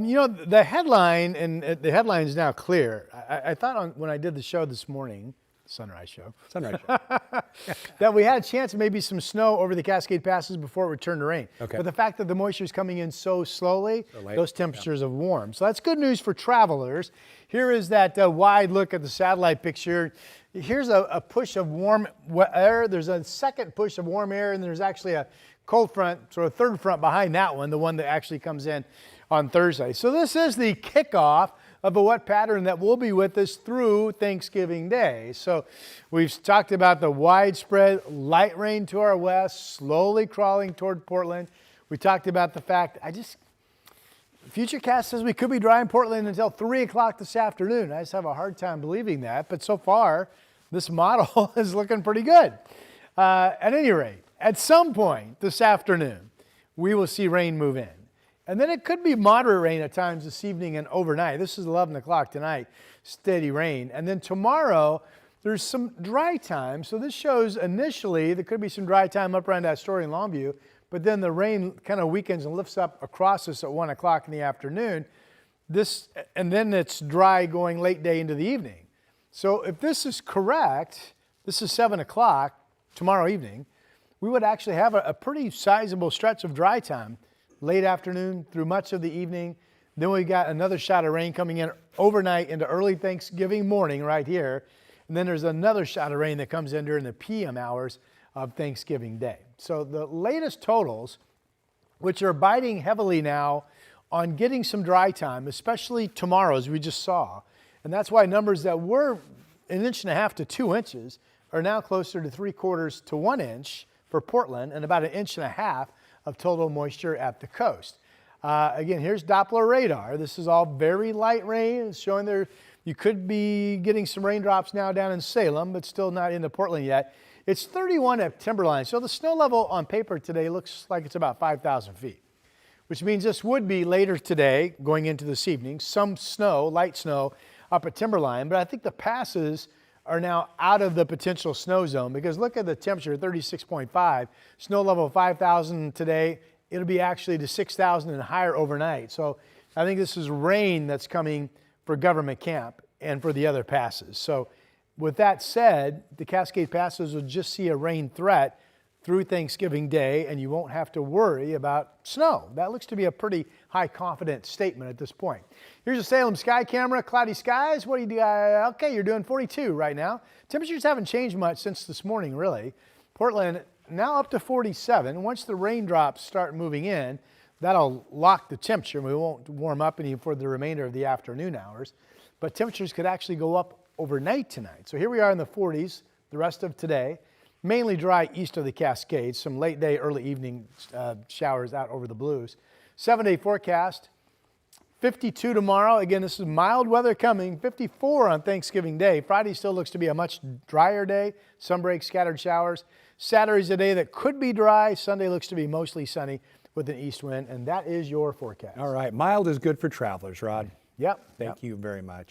You know, the headline, and the headline is now clear. I thought when I did the show this morning, Sunrise Show, that we had a chance of maybe some snow over the Cascade Passes before it returned to rain. Okay. But the fact that the moisture is coming in so slowly, late, those temperatures have warmed. So that's good news for travelers. Here is that wide look at the satellite picture. Here's a push of warm air. There's a second push of warm air, and there's actually a cold front, so a third front behind that one, the one that actually comes in on Thursday. So this is the kickoff of a wet pattern that will be with us through Thanksgiving Day. So we've talked about the widespread light rain to our west, slowly crawling toward Portland. We talked about the fact, Futurecast says we could be dry in Portland until 3 o'clock this afternoon. I just have a hard time believing that, but so far, this model is looking pretty good. At any rate, at some point this afternoon, we will see rain move in. And then it could be moderate rain at times this evening and overnight. This is 11 o'clock tonight, steady rain. And then tomorrow, there's some dry time. So this shows initially there could be some dry time up around Astoria and Longview, but then the rain kind of weakens and lifts up across us at 1 o'clock in the afternoon. And then it's dry going late day into the evening. So if this is correct, this is 7 o'clock tomorrow evening, we would actually have a pretty sizable stretch of dry time late afternoon through much of the evening. Then we got another shot of rain coming in overnight into early Thanksgiving morning right here. And then there's another shot of rain that comes in during the PM hours of Thanksgiving Day. So the latest totals, which are biting heavily now on getting some dry time, especially tomorrow, as we just saw. And that's why numbers that were 1.5 to 2 inches are now closer to 3/4 to 1 inch for Portland and about 1.5 inches of total moisture at the coast. Again, here's Doppler radar. This is all very light rain. It's showing there you could be getting some raindrops now down in Salem, but still not into Portland yet. It's 31 at Timberline. So the snow level on paper today looks like it's about 5,000 feet, which means this would be later today going into this evening. Some snow, light snow up at Timberline, but I think the passes are now out of the potential snow zone because look at the temperature, 36.5, snow level 5,000 today. It'll be actually to 6,000 and higher overnight. So I think this is rain that's coming for Government Camp and for the other passes. So with that said, the Cascade Passes will just see a rain threat through Thanksgiving Day, and you won't have to worry about snow. That looks to be a pretty high confidence statement at this point. Here's a Salem sky camera, cloudy skies. What do you do? Okay, you're doing 42 right now. Temperatures haven't changed much since this morning, really. Portland now up to 47. Once the raindrops start moving in, that'll lock the temperature. We won't warm up any for the remainder of the afternoon hours, but temperatures could actually go up overnight tonight. So here we are in the 40s the rest of today. Mainly dry east of the Cascades, some late day, early evening showers out over the Blues. 7-day forecast, 52 tomorrow. Again, this is mild weather coming, 54 on Thanksgiving Day. Friday still looks to be a much drier day, sun breaks, scattered showers. Saturday's a day that could be dry. Sunday looks to be mostly sunny with an east wind, and that is your forecast. All right, mild is good for travelers, Rod. Yep. Thank you very much.